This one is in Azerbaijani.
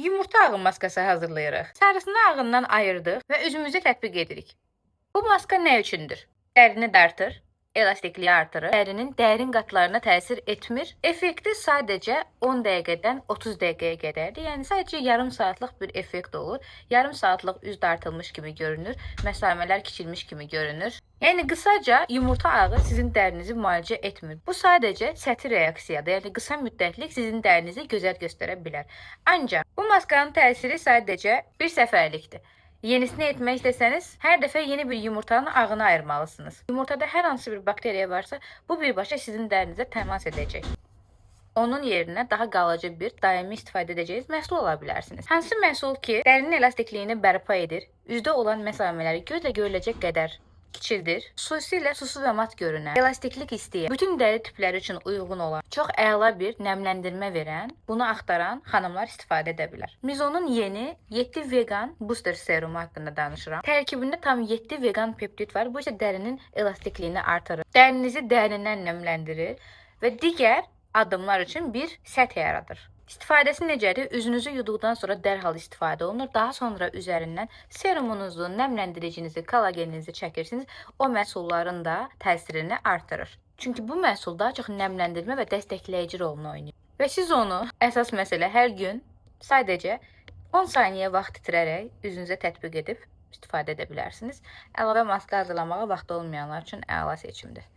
Yumurta ağı maskası hazırlayırıq. Sarısını ağından ayırdıq və üzümüzə tətbiq edirik. Bu maska nə üçündür? Dərini dartır, elastikliyi artırır, dərinin dərin qatlarına təsir etmir. Effekti sadəcə 10 dəqiqədən 30 dəqiqəyə qədərdir. Yəni sadəcə yarım saatlıq bir effekt olur. Yarım saatlıq üz dartılmış kimi görünür, məsamələr kiçilmiş kimi görünür. Yəni qısaca yumurta ağı sizin dərinizi müalicə etmir. Bu sadəcə səthi reaksiyadır. Yəni qısa müddətlik sizin dərinizi gözəl göstərə bilər. Ancaq bu maskanın təsiri sadəcə bir səfərlikdir. Yenisini etmək istəsəniz, hər dəfə yeni bir yumurtanın ağını ayırmalısınız. Yumurtada hər hansı bir bakteriya varsa, bu birbaşa sizin dərinizə təmas edəcək. Onun yerinə daha qalıcı bir, daimi istifadə edəcəyiniz məhsul ola bilərsiniz. Hansı məhsul ki, dərinin elastikliyini bərpa edir, üzdə olan məsamələri gözlə görüləcək qədər kiçildir, xüsusilə susuz və mat görünən, elastiklik istəyən, bütün dəri tipləri üçün uyğun olan, çox əla bir nəmləndirmə verən, bunu axtaran xanımlar istifadə edə bilər. Mizonun yeni 7 vegan booster serumu haqqında danışıram. Tərkibində tam 7 vegan peptid var. Bu isə dərinin elastikliyini artırır, dərinizi dərindən nəmləndirir və digər addımlar üçün bir səth yaradır. İstifadəsi necədir? Üzünüzü yuduqdan sonra dərhal istifadə olunur. Daha sonra üzərindən serumunuzu, nəmləndiricinizi, kollageninizi çəkirsiniz. O məhsulların da təsirini artırır. Çünki bu məhsul daha çox nəmləndirmə və dəstəkləyici rolunu oynayır. Və siz onu əsas məsələ hər gün sadəcə 10 saniyə vaxt itirərək üzünüzə tətbiq edib istifadə edə bilərsiniz. Əlavə maska hazırlamağa vaxtı olmayanlar üçün əla seçimdir.